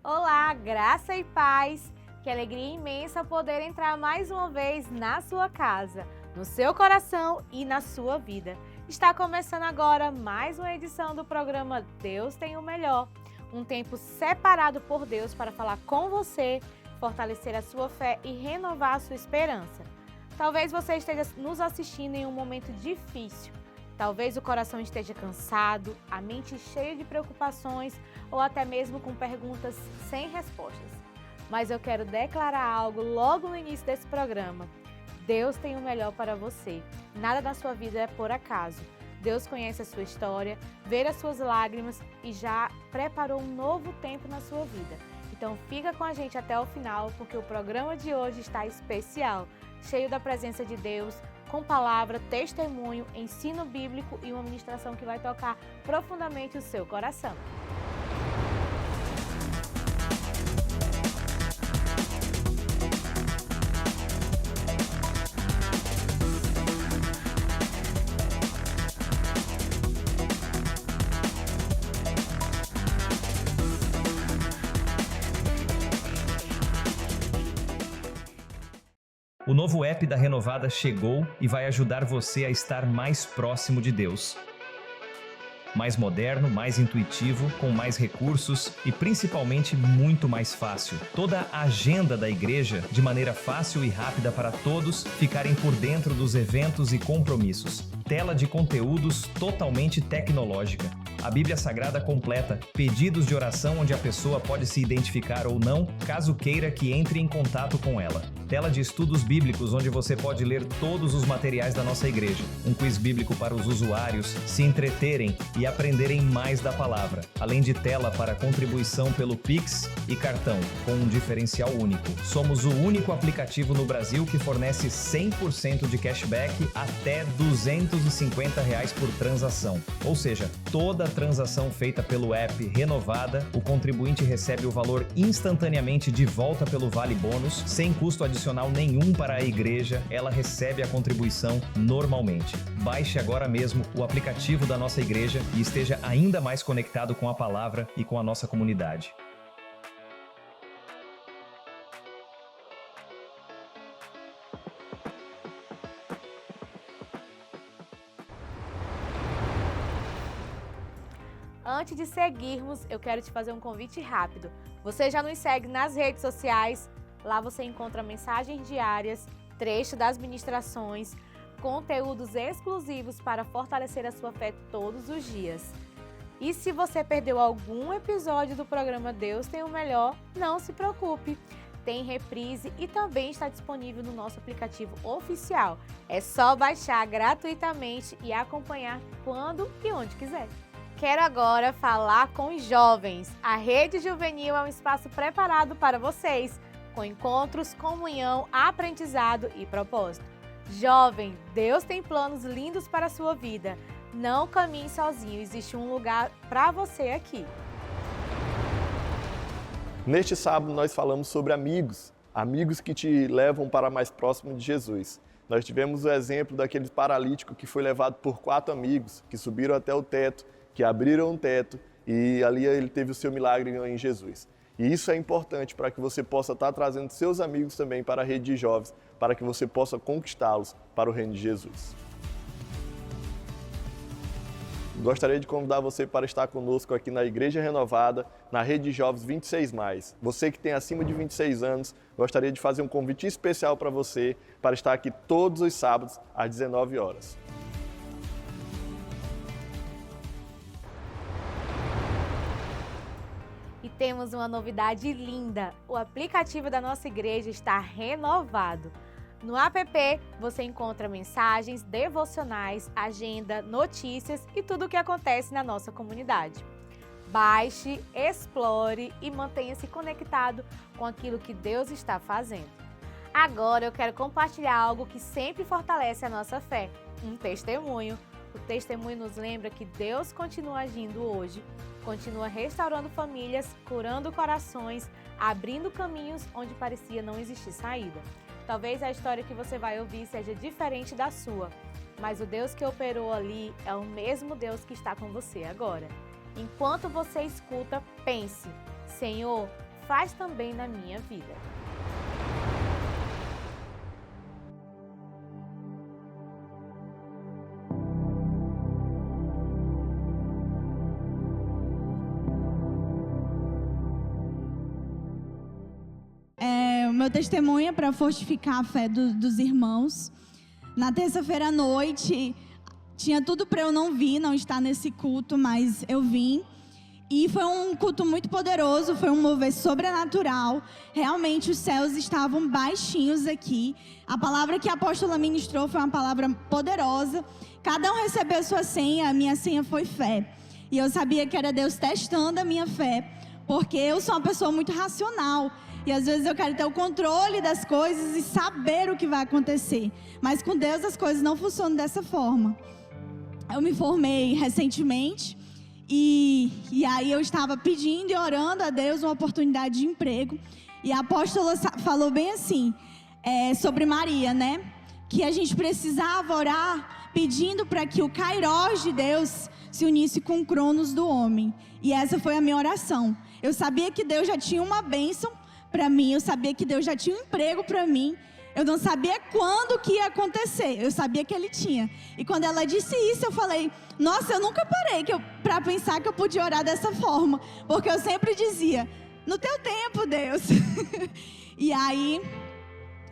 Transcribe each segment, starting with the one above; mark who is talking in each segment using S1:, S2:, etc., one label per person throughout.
S1: Olá, graça e paz! Que alegria imensa poder entrar mais uma vez na sua casa, no seu coração e na sua vida. Está começando agora mais uma edição do programa Deus tem o Melhor. Um tempo separado por Deus para falar com você, fortalecer a sua fé e renovar a sua esperança. Talvez você esteja nos assistindo em um momento difícil. Talvez o coração esteja cansado, a mente cheia de preocupações ou até mesmo com perguntas sem respostas. Mas eu quero declarar algo logo no início desse programa. Deus tem o melhor para você. Nada na sua vida é por acaso. Deus conhece a sua história, vê as suas lágrimas e já preparou um novo tempo na sua vida. Então fica com a gente até o final, porque o programa de hoje está especial, cheio da presença de Deus, com palavra, testemunho, ensino bíblico e uma ministração que vai tocar profundamente o seu coração.
S2: O novo app da Renovada chegou e vai ajudar você a estar mais próximo de Deus. Mais moderno, mais intuitivo, com mais recursos e principalmente muito mais fácil. Toda a agenda da igreja de maneira fácil e rápida para todos ficarem por dentro dos eventos e compromissos. Tela de conteúdos totalmente tecnológica. A Bíblia Sagrada completa, pedidos de oração onde a pessoa pode se identificar ou não, caso queira que entre em contato com ela. Tela de estudos bíblicos onde você pode ler todos os materiais da nossa igreja. Um quiz bíblico para os usuários se entreterem e aprenderem mais da palavra. Além de tela para contribuição pelo Pix e cartão, com um diferencial único. Somos o único aplicativo no Brasil que fornece 100% de cashback até R$250 por transação. Ou seja, toda transação feita pelo app Renovada, o contribuinte recebe o valor instantaneamente de volta pelo Vale Bônus, sem custo adicional nenhum para a igreja, ela recebe a contribuição normalmente. Baixe agora mesmo o aplicativo da nossa igreja e esteja ainda mais conectado com a palavra e com a nossa comunidade.
S1: Antes de seguirmos, eu quero te fazer um convite rápido. Você já nos segue nas redes sociais? Lá você encontra mensagens diárias, trecho das ministrações, conteúdos exclusivos para fortalecer a sua fé todos os dias. E se você perdeu algum episódio do programa Deus tem o Melhor, não se preocupe. Tem reprise e também está disponível no nosso aplicativo oficial. É só baixar gratuitamente e acompanhar quando e onde quiser. Quero agora falar com os jovens. A Rede Juvenil é um espaço preparado para vocês, com encontros, comunhão, aprendizado e propósito. Jovem, Deus tem planos lindos para a sua vida. Não caminhe sozinho, existe um lugar para você aqui.
S3: Neste sábado nós falamos sobre amigos, amigos que te levam para mais próximo de Jesus. Nós tivemos o exemplo daquele paralítico que foi levado por 4 amigos, que subiram até o teto, que abriram o teto e ali ele teve o seu milagre em Jesus. E isso é importante para que você possa estar trazendo seus amigos também para a rede de jovens, para que você possa conquistá-los para o reino de Jesus. Gostaria de convidar você para estar conosco aqui na Igreja Renovada, na Rede de Jovens 26+. Você que tem acima de 26 anos, gostaria de fazer um convite especial para você, para estar aqui todos os sábados às 19 horas.
S1: E temos uma novidade linda, o aplicativo da nossa igreja está renovado. No app você encontra mensagens, devocionais, agenda, notícias e tudo o que acontece na nossa comunidade. Baixe, explore e mantenha-se conectado com aquilo que Deus está fazendo. Agora eu quero compartilhar algo que sempre fortalece a nossa fé, um testemunho. O testemunho nos lembra que Deus continua agindo hoje, continua restaurando famílias, curando corações, abrindo caminhos onde parecia não existir saída. Talvez a história que você vai ouvir seja diferente da sua, mas o Deus que operou ali é o mesmo Deus que está com você agora. Enquanto você escuta, pense: Senhor, faz também na minha vida.
S4: O meu testemunho é para fortificar a fé dos irmãos. Na terça-feira à noite, tinha tudo para eu não estar nesse culto, mas eu vim. E foi um culto muito poderoso, foi um mover sobrenatural. Realmente os céus estavam baixinhos aqui. A palavra que a apóstola ministrou foi uma palavra poderosa. Cada um recebeu a sua senha, a minha senha foi fé. E eu sabia que era Deus testando a minha fé, porque eu sou uma pessoa muito racional. E às vezes eu quero ter o controle das coisas e saber o que vai acontecer. Mas com Deus as coisas não funcionam dessa forma. Eu me formei recentemente e aí eu estava pedindo e orando a Deus uma oportunidade de emprego. E a apóstola falou bem assim, sobre Maria, né? Que a gente precisava orar pedindo para que o Kairós de Deus se unisse com o Cronos do homem. E essa foi a minha oração. Eu sabia que Deus já tinha uma bênção para mim, eu sabia que Deus já tinha um emprego para mim. Eu não sabia quando que ia acontecer, eu sabia que Ele tinha. E quando ela disse isso, eu falei, nossa, eu nunca parei para pensar que eu podia orar dessa forma. Porque eu sempre dizia, no teu tempo, Deus. E aí,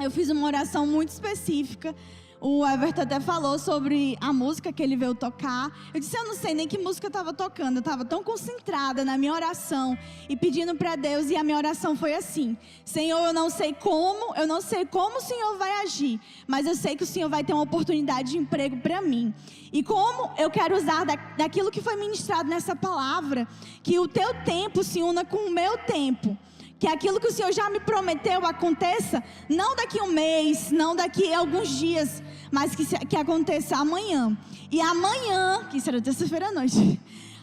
S4: eu fiz uma oração muito específica. O Everton até falou sobre a música que ele veio tocar. Eu disse, eu não sei nem que música eu estava tocando. Eu estava tão concentrada na minha oração e pedindo para Deus. E a minha oração foi assim, Senhor, eu não sei como o Senhor vai agir, mas eu sei que o Senhor vai ter uma oportunidade de emprego para mim. E como eu quero usar daquilo que foi ministrado nessa palavra, que o teu tempo se una com o meu tempo. Que aquilo que o Senhor já me prometeu aconteça, não daqui a um mês, não daqui a alguns dias, mas que aconteça amanhã. E amanhã, que será terça-feira à noite,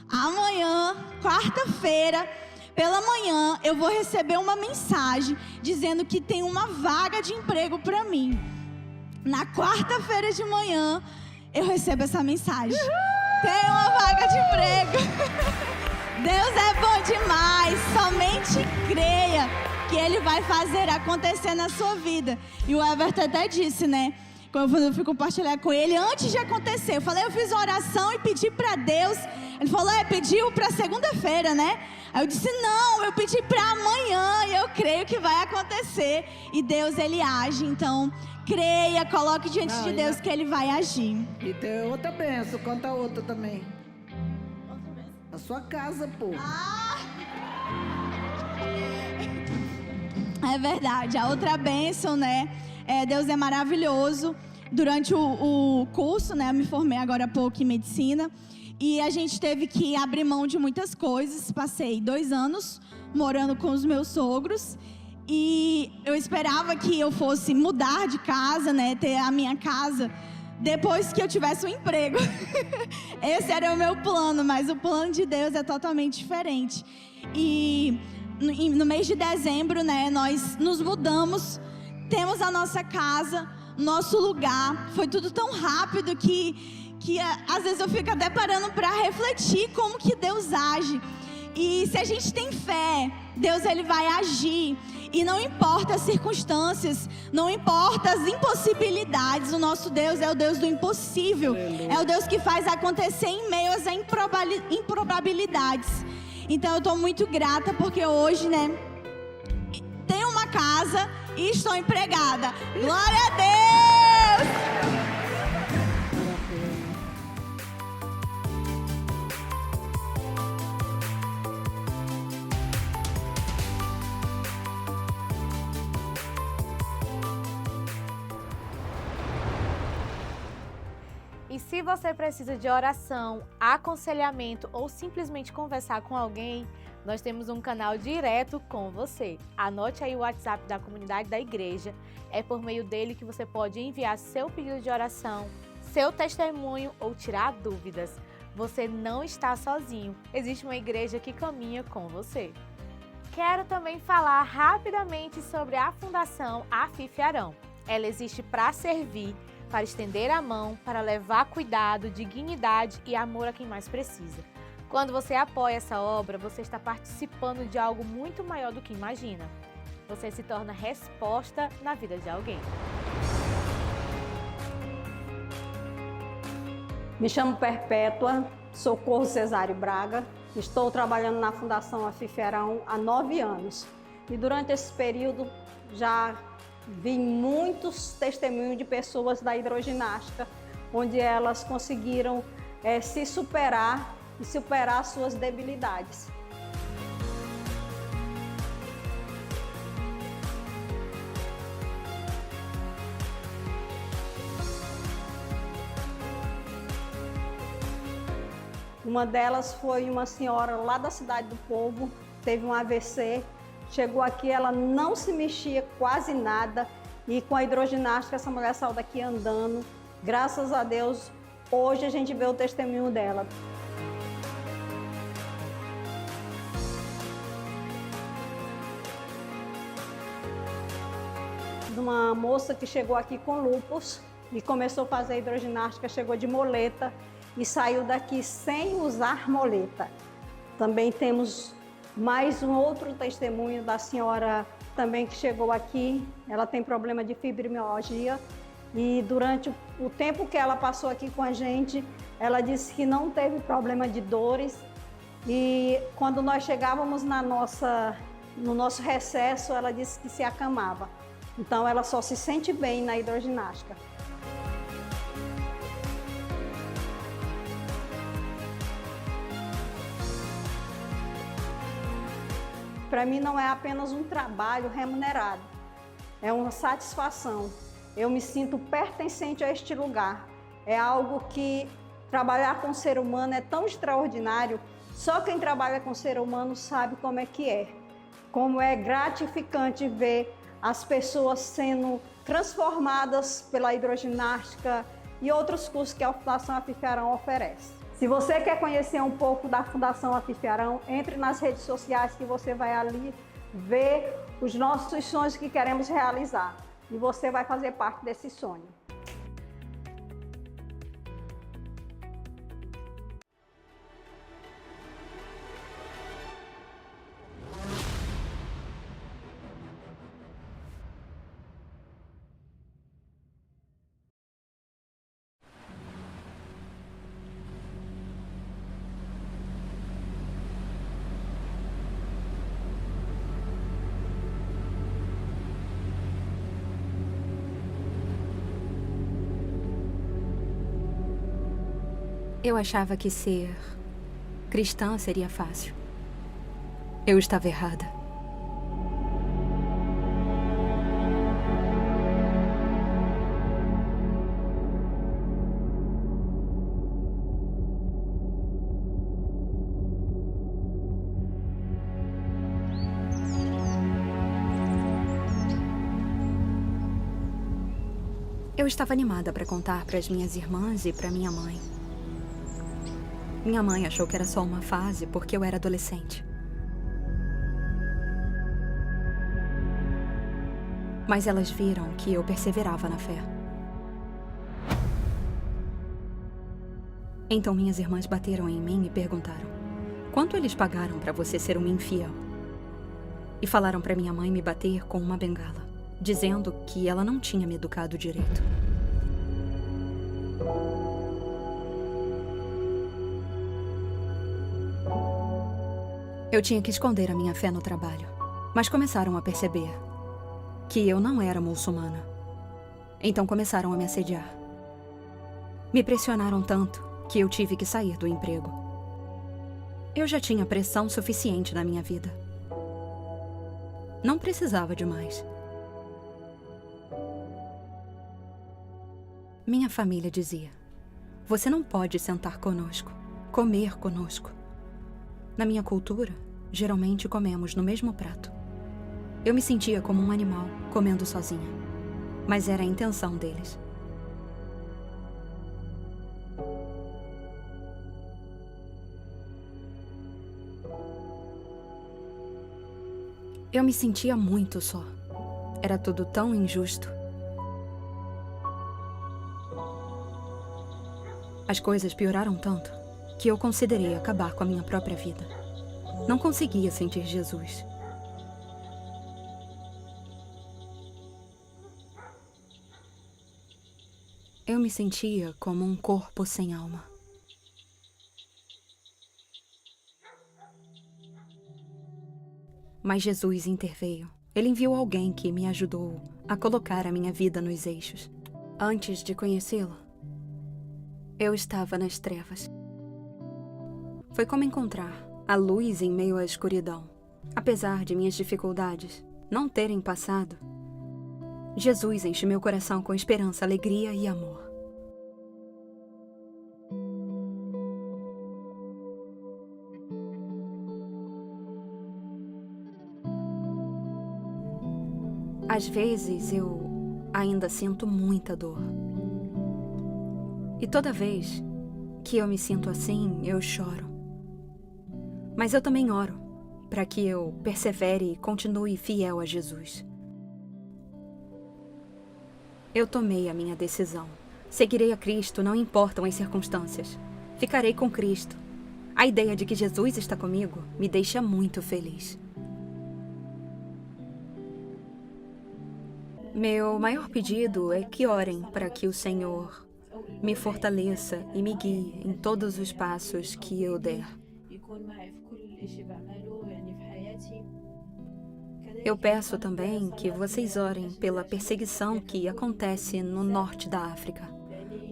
S4: amanhã, quarta-feira, pela manhã, eu vou receber uma mensagem dizendo que tem uma vaga de emprego para mim. Na quarta-feira de manhã, eu recebo essa mensagem. Tem uma vaga de emprego. Deus é bom demais, somente creia que Ele vai fazer acontecer na sua vida. E o Everton até disse, né, quando eu fui compartilhar com ele, antes de acontecer, eu falei, eu fiz uma oração e pedi para Deus. Ele falou, pediu para segunda-feira, né? Aí eu disse, não, eu pedi para amanhã e eu creio que vai acontecer. E Deus, Ele age, então creia, coloque diante de Deus que Ele vai agir.
S5: E tem outra bênção, conta outra também. A sua casa, pô.
S4: É verdade, a outra bênção, né? Deus é maravilhoso. Durante o curso, né? Eu me formei agora há pouco em medicina. E a gente teve que abrir mão de muitas coisas. Passei 2 anos morando com os meus sogros. E eu esperava que eu fosse mudar de casa, né? Ter a minha casa depois que eu tivesse um emprego. Esse era o meu plano, mas o plano de Deus é totalmente diferente. E no mês de dezembro, né, nós nos mudamos, temos a nossa casa, nosso lugar. Foi tudo tão rápido que às vezes eu fico até parando para refletir como que Deus age. E se a gente tem fé, Deus, Ele vai agir. E não importa as circunstâncias, não importa as impossibilidades, o nosso Deus é o Deus do impossível. Aleluia. É o Deus que faz acontecer em meio às improbabilidades. Então eu estou muito grata porque hoje, né, tenho uma casa e estou empregada. Glória a Deus!
S1: E se você precisa de oração, aconselhamento ou simplesmente conversar com alguém, nós temos um canal direto com você. Anote aí o WhatsApp da comunidade da igreja. É por meio dele que você pode enviar seu pedido de oração, seu testemunho ou tirar dúvidas. Você não está sozinho. Existe uma igreja que caminha com você. Quero também falar rapidamente sobre a Fundação Afif Arão. Ela existe para servir, para estender a mão, para levar cuidado, dignidade e amor a quem mais precisa. Quando você apoia essa obra, você está participando de algo muito maior do que imagina. Você se torna resposta na vida de alguém.
S6: Me chamo Perpétua, Socorro Cesário Braga. Estou trabalhando na Fundação Afiferão há 9 anos. E durante esse período já vi muitos testemunhos de pessoas da hidroginástica, onde elas conseguiram se superar e superar suas debilidades. Uma delas foi uma senhora lá da Cidade do Povo, teve um AVC, chegou aqui, ela não se mexia quase nada e com a hidroginástica essa mulher saiu daqui andando. Graças a Deus, hoje a gente vê o testemunho dela. De uma moça que chegou aqui com lúpus e começou a fazer hidroginástica, chegou de moleta e saiu daqui sem usar moleta. Também temos mais um outro testemunho da senhora também que chegou aqui. Ela tem problema de fibromialgia e durante o tempo que ela passou aqui com a gente, ela disse que não teve problema de dores e quando nós chegávamos no nosso recesso, ela disse que se acamava. Então ela só se sente bem na hidroginástica. Para mim não é apenas um trabalho remunerado, é uma satisfação. Eu me sinto pertencente a este lugar. É algo que trabalhar com o ser humano é tão extraordinário, só quem trabalha com o ser humano sabe como é que é. Como é gratificante ver as pessoas sendo transformadas pela hidroginástica e outros cursos que a Fundação Afiferão oferece. Se você quer conhecer um pouco da Fundação Afiferão, entre nas redes sociais que você vai ali ver os nossos sonhos que queremos realizar. E você vai fazer parte desse sonho.
S7: Eu achava que ser cristã seria fácil. Eu estava errada. Eu estava animada para contar para as minhas irmãs e para minha mãe. Minha mãe achou que era só uma fase porque eu era adolescente. Mas elas viram que eu perseverava na fé. Então minhas irmãs bateram em mim e perguntaram: quanto eles pagaram para você ser uma infiel? E falaram para minha mãe me bater com uma bengala, dizendo que ela não tinha me educado direito. Eu tinha que esconder a minha fé no trabalho, mas começaram a perceber que eu não era muçulmana. Então começaram a me assediar. Me pressionaram tanto que eu tive que sair do emprego. Eu já tinha pressão suficiente na minha vida. Não precisava de mais. Minha família dizia: você não pode sentar conosco, comer conosco. Na minha cultura, geralmente comemos no mesmo prato. Eu me sentia como um animal, comendo sozinha. Mas era a intenção deles. Eu me sentia muito só. Era tudo tão injusto. As coisas pioraram tanto que eu considerei acabar com a minha própria vida. Não conseguia sentir Jesus. Eu me sentia como um corpo sem alma. Mas Jesus interveio. Ele enviou alguém que me ajudou a colocar a minha vida nos eixos. Antes de conhecê-lo, eu estava nas trevas. Foi como encontrar a luz em meio à escuridão. Apesar de minhas dificuldades não terem passado, Jesus enche meu coração com esperança, alegria e amor. Às vezes eu ainda sinto muita dor. E toda vez que eu me sinto assim, eu choro. Mas eu também oro para que eu persevere e continue fiel a Jesus. Eu tomei a minha decisão. Seguirei a Cristo, não importam as circunstâncias. Ficarei com Cristo. A ideia de que Jesus está comigo me deixa muito feliz. Meu maior pedido é que orem para que o Senhor me fortaleça e me guie em todos os passos que eu der. Eu peço também que vocês orem pela perseguição que acontece no norte da África,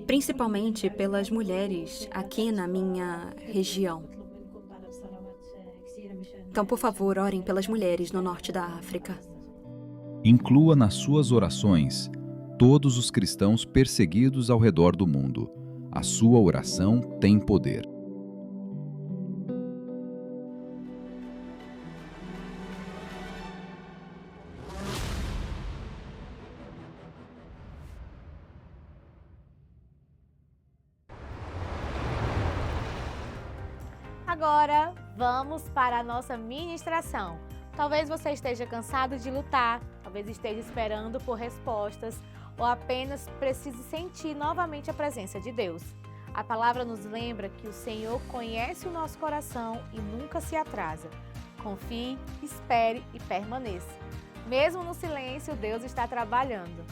S7: principalmente pelas mulheres aqui na minha região. Então, por favor, orem pelas mulheres no norte da África.
S8: Inclua nas suas orações todos os cristãos perseguidos ao redor do mundo. A sua oração tem poder.
S1: Agora, vamos para a nossa ministração. Talvez você esteja cansado de lutar, talvez esteja esperando por respostas ou apenas precise sentir novamente a presença de Deus. A palavra nos lembra que o Senhor conhece o nosso coração e nunca se atrasa. Confie, espere e permaneça. Mesmo no silêncio, Deus está trabalhando.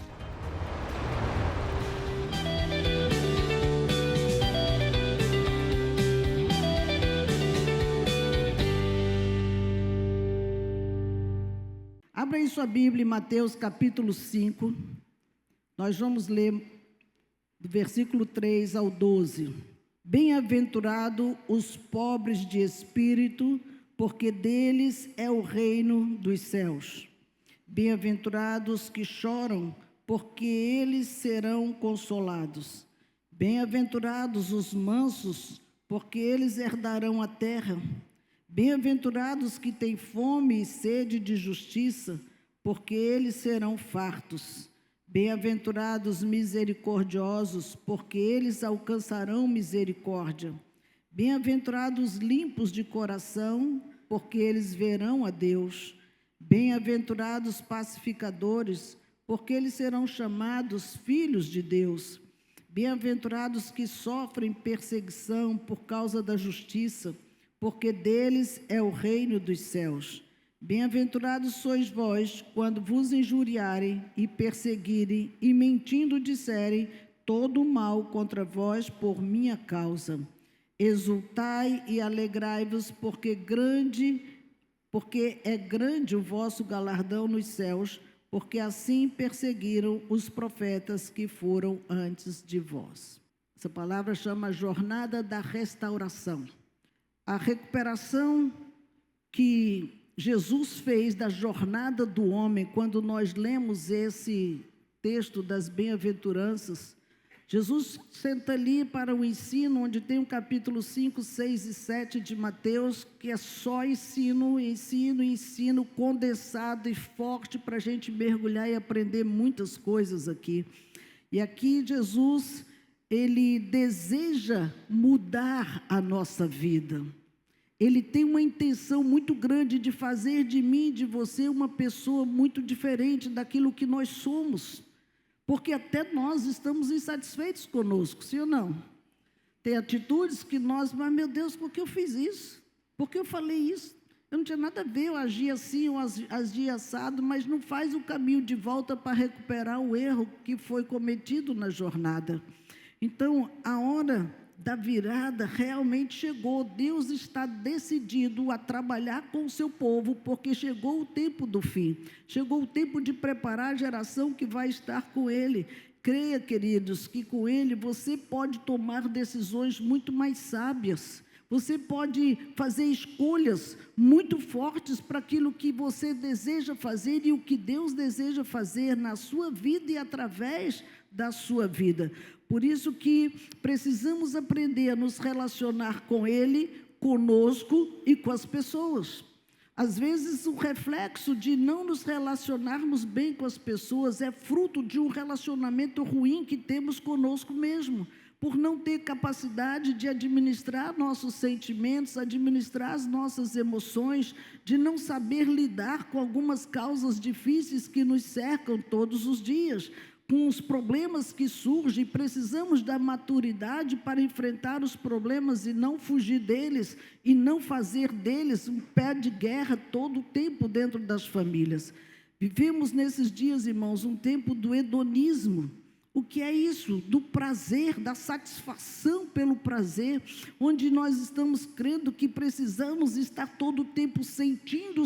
S5: Abra aí sua Bíblia em Mateus capítulo 5. Nós vamos ler do versículo 3 ao 12. Bem-aventurado os pobres de espírito, porque deles é o reino dos céus. Bem-aventurados que choram, porque eles serão consolados. Bem-aventurados os mansos, porque eles herdarão a terra. Bem-aventurados que têm fome e sede de justiça, porque eles serão fartos. Bem-aventurados misericordiosos, porque eles alcançarão misericórdia. Bem-aventurados limpos de coração, porque eles verão a Deus. Bem-aventurados pacificadores, porque eles serão chamados filhos de Deus. Bem-aventurados que sofrem perseguição por causa da justiça, porque deles é o reino dos céus. Bem-aventurados sois vós, quando vos injuriarem e perseguirem e mentindo disserem todo o mal contra vós por minha causa. Exultai e alegrai-vos, porque é grande o vosso galardão nos céus, porque assim perseguiram os profetas que foram antes de vós. Essa palavra chama jornada da restauração. A recuperação que Jesus fez da jornada do homem, quando nós lemos esse texto das bem-aventuranças, Jesus senta ali para o ensino, onde tem o capítulo 5, 6 e 7 de Mateus, que é só ensino condensado e forte para a gente mergulhar e aprender muitas coisas aqui. E aqui Jesus, ele deseja mudar a nossa vida. Ele tem uma intenção muito grande de fazer de mim e de você uma pessoa muito diferente daquilo que nós somos. Porque até nós estamos insatisfeitos conosco, sim ou não? Tem atitudes que nós, mas meu Deus, por que eu fiz isso? Por que eu falei isso? Eu não tinha nada a ver, eu agi assim, eu agi assado, mas não faz o caminho de volta para recuperar o erro que foi cometido na jornada. Então, a hora da virada realmente chegou. Deus está decidido a trabalhar com o seu povo, porque chegou o tempo do fim. Chegou o tempo de preparar a geração que vai estar com Ele. Creia, queridos, que com Ele você pode tomar decisões muito mais sábias. Você pode fazer escolhas muito fortes para aquilo que você deseja fazer e o que Deus deseja fazer na sua vida e através da sua vida. Por isso que precisamos aprender a nos relacionar com Ele, conosco e com as pessoas. Às vezes, o reflexo de não nos relacionarmos bem com as pessoas é fruto de um relacionamento ruim que temos conosco mesmo, por não ter capacidade de administrar nossos sentimentos, administrar as nossas emoções, de não saber lidar com algumas causas difíceis que nos cercam todos os dias, com os problemas que surgem. Precisamos da maturidade para enfrentar os problemas e não fugir deles, e não fazer deles um pé de guerra todo o tempo dentro das famílias. Vivemos nesses dias, irmãos, um tempo do hedonismo. O que é isso? Do prazer, da satisfação pelo prazer, onde nós estamos crendo que precisamos estar todo o tempo sentindo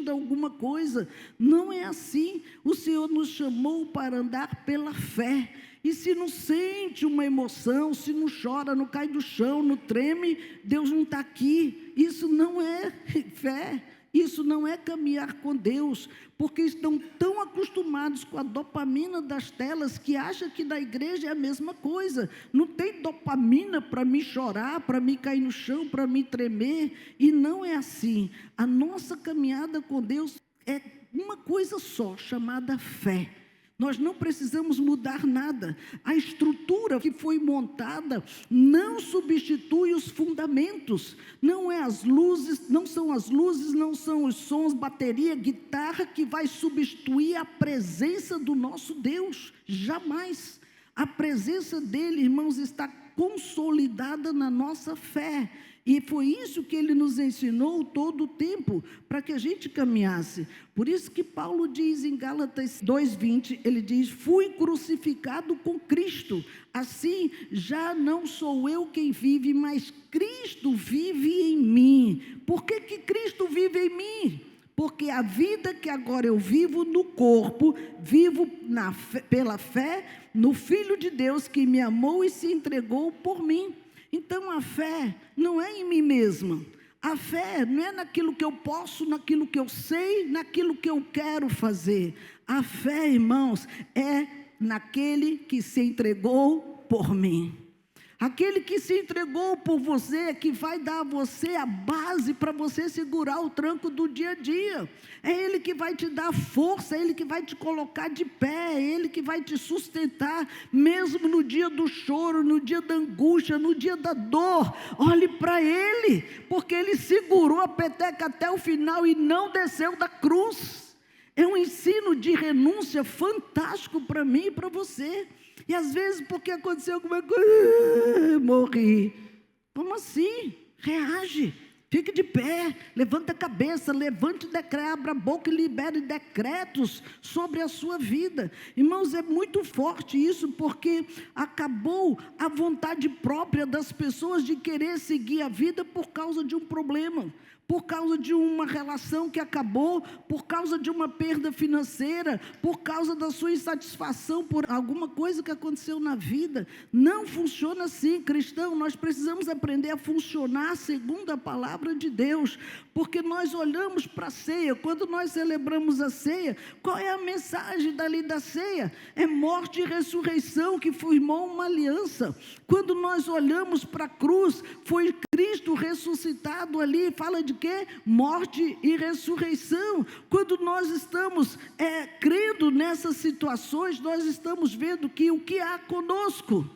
S5: alguma coisa. Não é assim. O Senhor nos chamou para andar pela fé. E se não sente uma emoção, se não chora, não cai do chão, não treme, Deus não está aqui. Isso não é fé. Isso não é caminhar com Deus, porque estão tão acostumados com a dopamina das telas que acham que na igreja é a mesma coisa. Não tem dopamina para me chorar, para me cair no chão, para me tremer, e não é assim. A nossa caminhada com Deus é uma coisa só, chamada fé. Nós não precisamos mudar nada. A estrutura que foi montada não substitui os fundamentos. Não é as luzes, não são as luzes, não são os sons, bateria, guitarra que vai substituir a presença do nosso Deus. Jamais. A presença dele, irmãos, está consolidada na nossa fé. E foi isso que ele nos ensinou todo o tempo, para que a gente caminhasse. Por isso que Paulo diz em Gálatas 2:20, ele diz: fui crucificado com Cristo, assim já não sou eu quem vive, mas Cristo vive em mim. Por que Cristo vive em mim? Porque a vida que agora eu vivo no corpo, vivo pela fé no Filho de Deus que me amou e se entregou por mim. Então a fé não é em mim mesma. A fé não é naquilo que eu posso, naquilo que eu sei, naquilo que eu quero fazer. A fé, irmãos, é naquele que se entregou por mim. Aquele que se entregou por você, que vai dar a você a base para você segurar o tranco do dia a dia. É Ele que vai te dar força, é Ele que vai te colocar de pé, é Ele que vai te sustentar, mesmo no dia do choro, no dia da angústia, no dia da dor. Olhe para Ele, porque Ele segurou a peteca até o final e não desceu da cruz. É um ensino de renúncia fantástico para mim e para você. E às vezes, porque aconteceu alguma coisa, morri. Como assim? Reage, fique de pé, levanta a cabeça, levante decreto, abra a boca e libere decretos sobre a sua vida. Irmãos, é muito forte isso, porque acabou a vontade própria das pessoas de querer seguir a vida por causa de um problema, por causa de uma relação que acabou, por causa de uma perda financeira, por causa da sua insatisfação por alguma coisa que aconteceu na vida. Não funciona assim, cristão. Nós precisamos aprender a funcionar segundo a palavra de Deus, porque nós olhamos para a ceia. Quando nós celebramos a ceia, qual é a mensagem dali da ceia? É morte e ressurreição que firmou uma aliança. Quando nós olhamos para a cruz, foi Cristo ressuscitado ali, fala de quê? Morte e ressurreição. Quando nós estamos crendo nessas situações, nós estamos vendo que o que há conosco,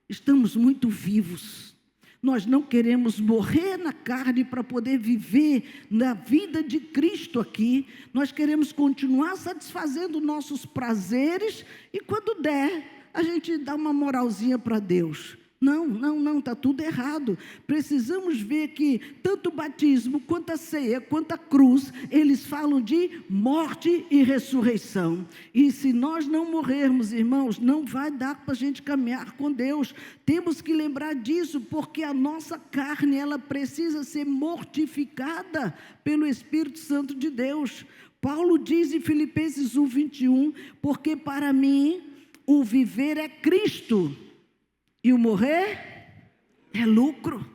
S5: estamos muito vivos. Nós não queremos morrer na carne para poder viver na vida de Cristo aqui. Nós queremos continuar satisfazendo nossos prazeres e quando der, a gente dá uma moralzinha para Deus. Não, está tudo errado. Precisamos ver que tanto o batismo, quanto a ceia, quanto a cruz, eles falam de morte e ressurreição. E se nós não morrermos, irmãos, não vai dar para a gente caminhar com Deus. Temos que lembrar disso, porque a nossa carne, ela precisa ser mortificada pelo Espírito Santo de Deus. Paulo diz em Filipenses 1:21, porque para mim o viver é Cristo e o morrer é lucro.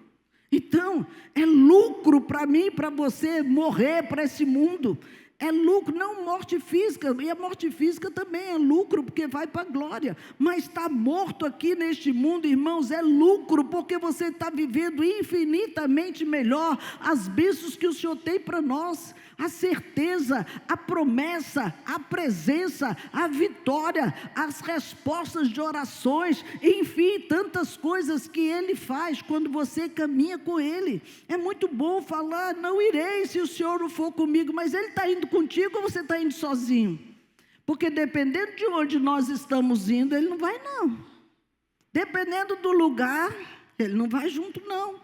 S5: Então, é lucro para mim, para você morrer para esse mundo. É lucro, não morte física, e a morte física também é lucro, porque vai para a glória. Mas estar morto aqui neste mundo, irmãos, é lucro, porque você está vivendo infinitamente melhor as bênçãos que o Senhor tem para nós. A certeza, a promessa, a presença, a vitória, as respostas de orações, enfim, tantas coisas que Ele faz quando você caminha com Ele. É muito bom falar, não irei se o Senhor não for comigo, mas Ele está indo contigo ou você está indo sozinho? Porque dependendo de onde nós estamos indo, Ele não vai não. Dependendo do lugar, Ele não vai junto não.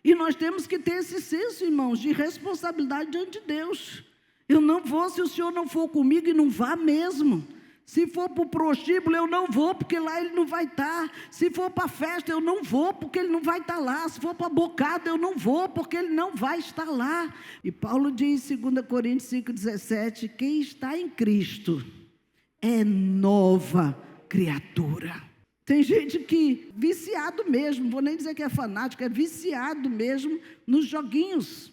S5: E nós temos que ter esse senso, irmãos, de responsabilidade diante de Deus. Eu não vou se o Senhor não for comigo, e não vá mesmo. Se for para o prostíbulo, eu não vou, porque lá Ele não vai estar. Se for para a festa, eu não vou, porque Ele não vai estar lá. Se for para a bocada, eu não vou, porque Ele não vai estar lá. E Paulo diz em 2 Coríntios 5,17, quem está em Cristo é nova criatura. Tem gente que, viciado mesmo, não vou nem dizer que é fanático, é viciado mesmo nos joguinhos.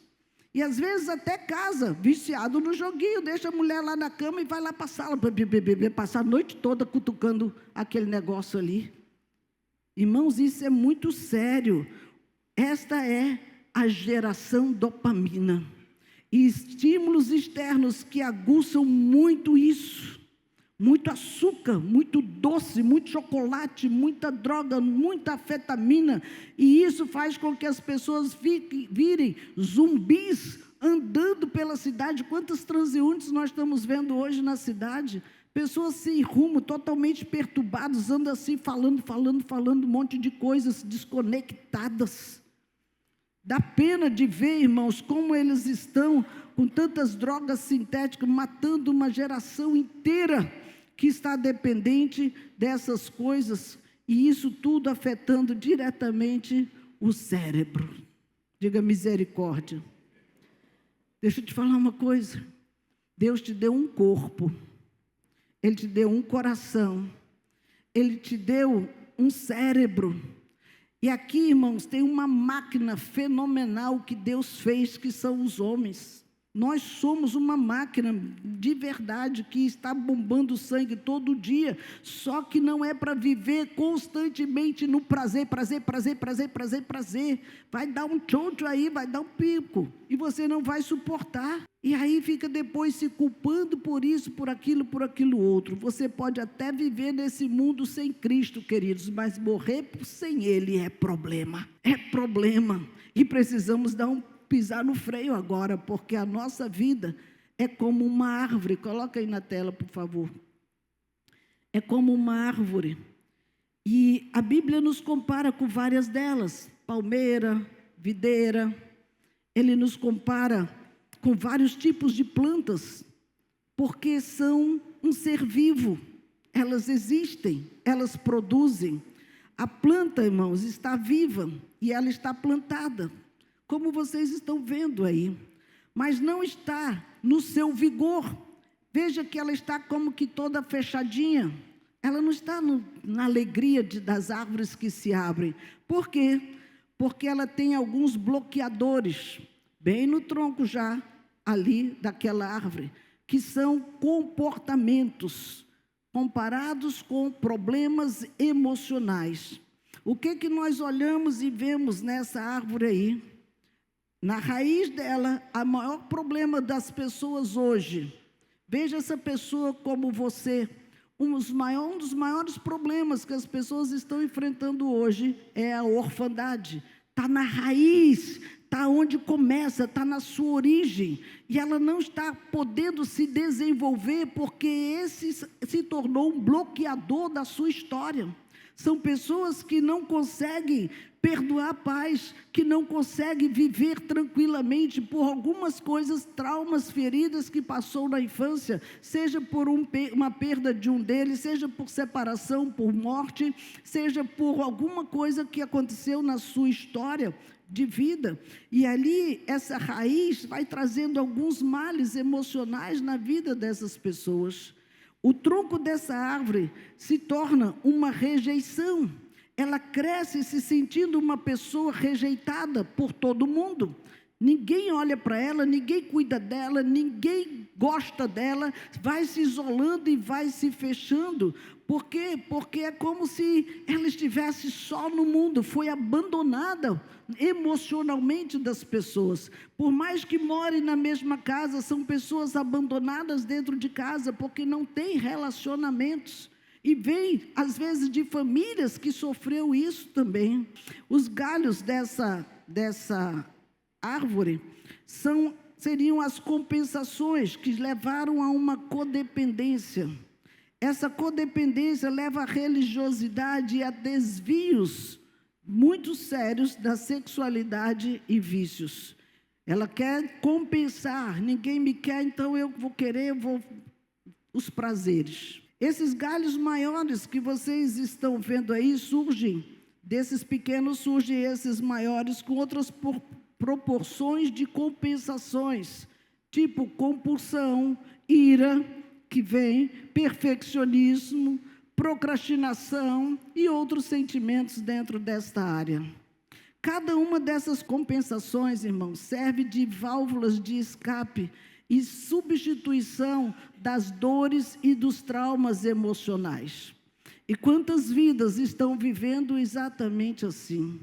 S5: E às vezes até casa, viciado no joguinho, deixa a mulher lá na cama e vai lá para a sala, passar a noite toda cutucando aquele negócio ali. Irmãos, isso é muito sério. Esta é a geração dopamina. E estímulos externos que aguçam muito isso. Muito açúcar, muito doce, muito chocolate, muita droga, muita anfetamina. E isso faz com que as pessoas virem zumbis andando pela cidade. Quantos transeuntes nós estamos vendo hoje na cidade? Pessoas sem rumo, totalmente perturbadas, andam assim, falando um monte de coisas desconectadas. Dá pena de ver, irmãos, como eles estão com tantas drogas sintéticas, matando uma geração inteira que está dependente dessas coisas, e isso tudo afetando diretamente o cérebro. Diga misericórdia. Deixa eu te falar uma coisa. Deus te deu um corpo, Ele te deu um coração, Ele te deu um cérebro. E aqui, irmãos, tem uma máquina fenomenal que Deus fez, que são os homens. Nós somos uma máquina de verdade que está bombando sangue todo dia, só que não é para viver constantemente no prazer. Vai dar um tchoncho aí, vai dar um pico, e você não vai suportar. E aí fica depois se culpando por isso, por aquilo outro. Você pode até viver nesse mundo sem Cristo, queridos, mas morrer sem Ele é problema. É problema. E precisamos pisar no freio agora, porque a nossa vida é como uma árvore. Coloca aí na tela, por favor. É como uma árvore. E a Bíblia nos compara com várias delas. Palmeira, videira. Ele nos compara com vários tipos de plantas, porque são um ser vivo. Elas existem, elas produzem. A planta, irmãos, está viva e ela está plantada, como vocês estão vendo aí, mas não está no seu vigor. Veja que ela está como que toda fechadinha. Ela não está na alegria das árvores que se abrem. Por quê? Porque ela tem alguns bloqueadores, bem no tronco já, ali daquela árvore, que são comportamentos comparados com problemas emocionais. O que nós olhamos e vemos nessa árvore aí? Na raiz dela, o maior problema das pessoas hoje, veja essa pessoa como você, um dos maiores problemas que as pessoas estão enfrentando hoje é a orfandade. Está na raiz, está onde começa, está na sua origem, e ela não está podendo se desenvolver porque esse se tornou um bloqueador da sua história. São pessoas que não conseguem perdoar pais, que não conseguem viver tranquilamente por algumas coisas, traumas, feridas que passou na infância, seja por uma perda de um deles, seja por separação, por morte, seja por alguma coisa que aconteceu na sua história de vida. E ali, essa raiz vai trazendo alguns males emocionais na vida dessas pessoas. O tronco dessa árvore se torna uma rejeição. Ela cresce se sentindo uma pessoa rejeitada por todo mundo. Ninguém olha para ela, ninguém cuida dela, ninguém gosta dela, vai se isolando e vai se fechando. Por quê? Porque é como se ela estivesse só no mundo, foi abandonada emocionalmente das pessoas. Por mais que morem na mesma casa, são pessoas abandonadas dentro de casa, porque não têm relacionamentos. E vem, às vezes, de famílias que sofreu isso também. Os galhos dessa árvore seriam as compensações que levaram a uma codependência. Essa codependência leva à religiosidade e a desvios muito sérios da sexualidade e vícios. Ela quer compensar, ninguém me quer, então eu vou querer, os prazeres. Esses galhos maiores que vocês estão vendo aí surgem, desses pequenos surgem esses maiores com outras proporções de compensações, tipo compulsão, ira, que vem, perfeccionismo, procrastinação e outros sentimentos dentro desta área. Cada uma dessas compensações, irmãos, serve de válvulas de escape e substituição das dores e dos traumas emocionais. E quantas vidas estão vivendo exatamente assim?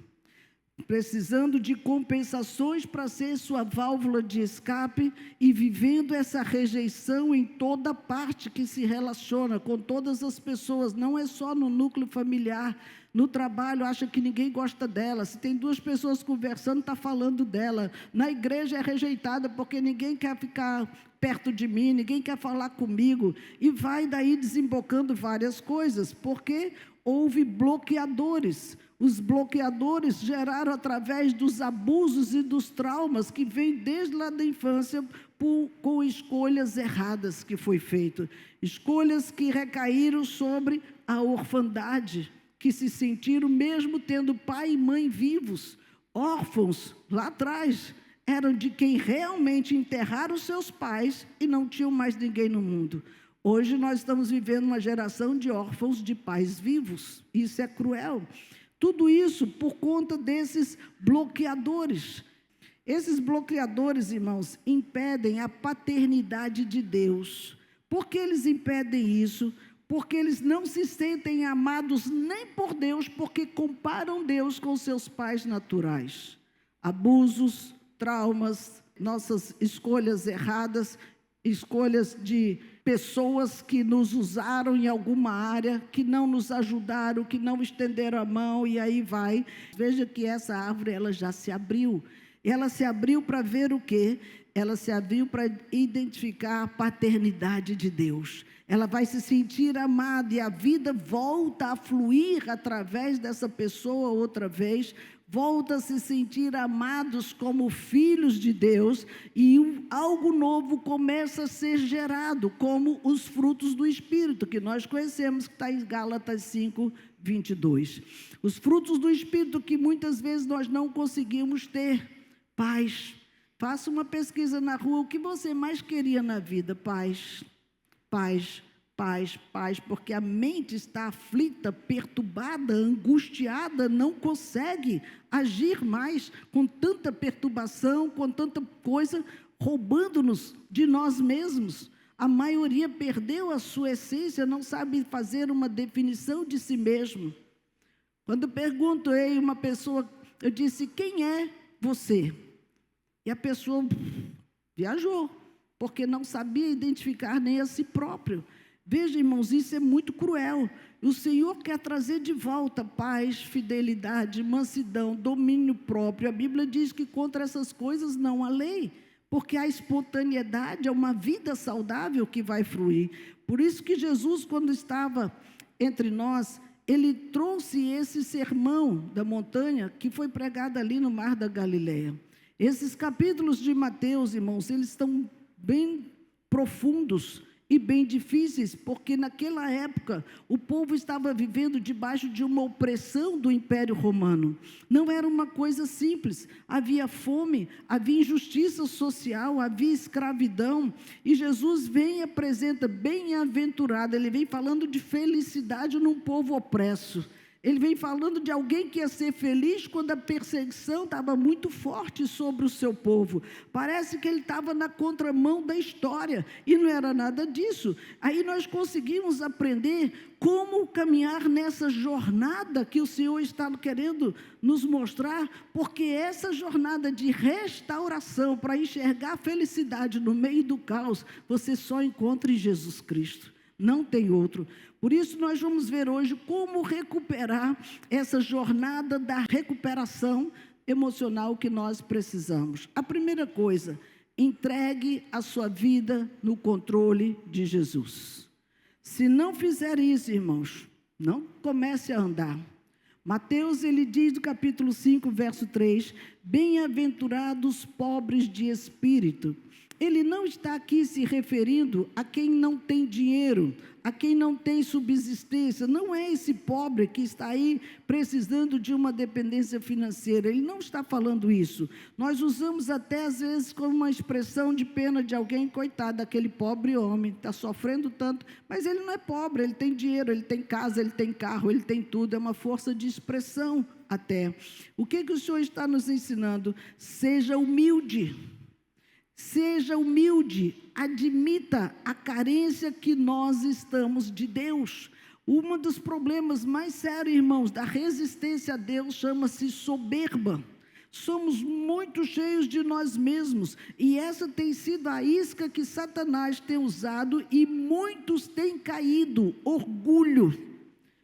S5: Precisando de compensações para ser sua válvula de escape e vivendo essa rejeição em toda parte que se relaciona com todas as pessoas, não é só no núcleo familiar, no trabalho acha que ninguém gosta dela, se tem duas pessoas conversando, está falando dela, na igreja é rejeitada porque ninguém quer ficar perto de mim, ninguém quer falar comigo, e vai daí desembocando várias coisas, porque houve bloqueadores. Os bloqueadores geraram através dos abusos e dos traumas que vêm desde lá da infância com escolhas erradas que foi feito. Escolhas que recaíram sobre a orfandade, que se sentiram mesmo tendo pai e mãe vivos. Órfãos, lá atrás, eram de quem realmente enterraram seus pais e não tinham mais ninguém no mundo. Hoje nós estamos vivendo uma geração de órfãos de pais vivos. Isso é cruel. Tudo isso por conta desses bloqueadores. Esses bloqueadores, irmãos, impedem a paternidade de Deus. Por que eles impedem isso? Porque eles não se sentem amados nem por Deus, porque comparam Deus com seus pais naturais. Abusos, traumas, nossas escolhas erradas, escolhas de pessoas que nos usaram em alguma área, que não nos ajudaram, que não estenderam a mão, e aí vai. Veja que essa árvore, ela já se abriu. Ela se abriu para ver o quê? Ela se abriu para identificar a paternidade de Deus. Ela vai se sentir amada e a vida volta a fluir através dessa pessoa outra vez, volta a se sentir amados como filhos de Deus e algo novo começa a ser gerado, como os frutos do Espírito, que nós conhecemos, que está em Gálatas 5, 22. Os frutos do Espírito que muitas vezes nós não conseguimos ter. Paz. Faça uma pesquisa na rua, o que você mais queria na vida? Paz. Paz. Paz, paz, porque a mente está aflita, perturbada, angustiada, não consegue agir mais com tanta perturbação, com tanta coisa, roubando-nos de nós mesmos. A maioria perdeu a sua essência, não sabe fazer uma definição de si mesmo. Quando perguntei a uma pessoa, eu disse, quem é você? E a pessoa viajou, porque não sabia identificar nem a si próprio. Veja, irmãos, isso é muito cruel. O Senhor quer trazer de volta paz, fidelidade, mansidão, domínio próprio. A Bíblia diz que contra essas coisas não há lei, porque a espontaneidade é uma vida saudável que vai fluir. Por isso que Jesus, quando estava entre nós, ele trouxe esse sermão da montanha que foi pregado ali no Mar da Galileia. Esses capítulos de Mateus, irmãos, eles estão bem profundos e bem difíceis, porque naquela época o povo estava vivendo debaixo de uma opressão do Império Romano. Não era uma coisa simples, havia fome, havia injustiça social, havia escravidão, e Jesus vem e apresenta bem-aventurado, ele vem falando de felicidade num povo opresso. Ele vem falando de alguém que ia ser feliz quando a perseguição estava muito forte sobre o seu povo. Parece que ele estava na contramão da história, e não era nada disso. Aí nós conseguimos aprender como caminhar nessa jornada que o Senhor está querendo nos mostrar, porque essa jornada de restauração, para enxergar a felicidade no meio do caos, você só encontra em Jesus Cristo. Não tem outro. Por isso nós vamos ver hoje como recuperar essa jornada da recuperação emocional que nós precisamos. A primeira coisa, entregue a sua vida no controle de Jesus. Se não fizer isso, irmãos, não comece a andar. Mateus, ele diz no capítulo 5, verso 3, bem-aventurados pobres de espírito. Ele não está aqui se referindo a quem não tem dinheiro, a quem não tem subsistência. Não é esse pobre que está aí precisando de uma dependência financeira. Ele não está falando isso. Nós usamos até às vezes como uma expressão de pena de alguém, coitado, aquele pobre homem, está sofrendo tanto. Mas ele não é pobre, ele tem dinheiro, ele tem casa, ele tem carro, ele tem tudo. É uma força de expressão até. O que o Senhor está nos ensinando? Seja humilde. Seja humilde, admita a carência que nós estamos de Deus. Um dos problemas mais sérios, irmãos, da resistência a Deus chama-se soberba. Somos muito cheios de nós mesmos, e essa tem sido a isca que Satanás tem usado, e muitos têm caído. Orgulho.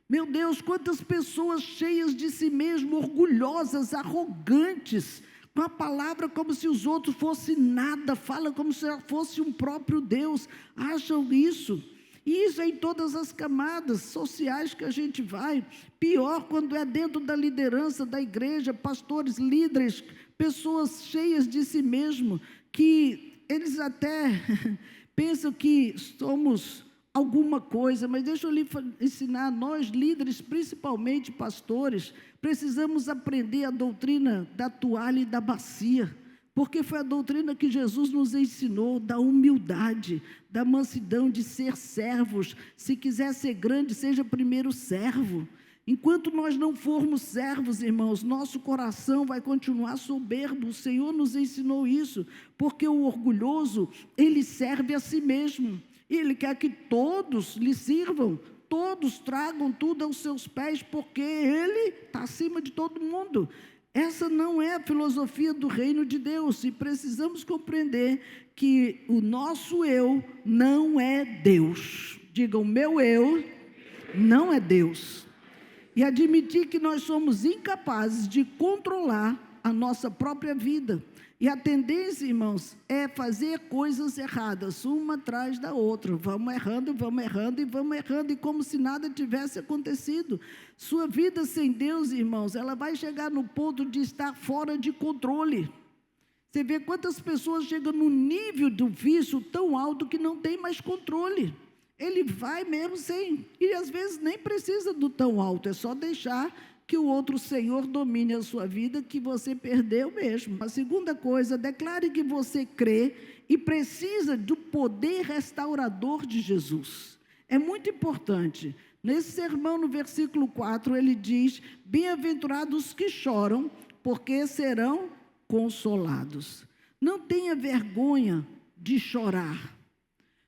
S5: Meu Deus, quantas pessoas cheias de si mesmo, orgulhosas, arrogantes, com a palavra como se os outros fossem nada, fala como se fosse um próprio Deus, acham isso. E isso é em todas as camadas sociais que a gente vai. Pior quando é dentro da liderança da igreja, pastores, líderes, pessoas cheias de si mesmo, que eles até pensam que somos alguma coisa, mas deixa eu lhe ensinar, nós líderes, principalmente pastores, precisamos aprender a doutrina da toalha e da bacia, porque foi a doutrina que Jesus nos ensinou, da humildade, da mansidão, de ser servos. Se quiser ser grande, seja primeiro servo. Enquanto nós não formos servos, irmãos, nosso coração vai continuar soberbo. O Senhor nos ensinou isso, porque o orgulhoso, ele serve a si mesmo. Ele quer que todos lhe sirvam, todos tragam tudo aos seus pés, porque ele está acima de todo mundo. Essa não é a filosofia do reino de Deus, e precisamos compreender que o nosso eu não é Deus. Diga, o meu eu não é Deus. E admitir que nós somos incapazes de controlar a nossa própria vida. E a tendência, irmãos, é fazer coisas erradas, uma atrás da outra. Vamos errando, e vamos errando, e como se nada tivesse acontecido. Sua vida sem Deus, irmãos, ela vai chegar no ponto de estar fora de controle. Você vê quantas pessoas chegam no nível do vício tão alto que não tem mais controle. Ele vai mesmo sem, e às vezes nem precisa do tão alto, é só deixar que o outro Senhor domine a sua vida, que você perdeu mesmo. A segunda coisa, declare que você crê e precisa do poder restaurador de Jesus. É muito importante. Nesse sermão, no versículo 4, ele diz, bem-aventurados que choram, porque serão consolados. Não tenha vergonha de chorar.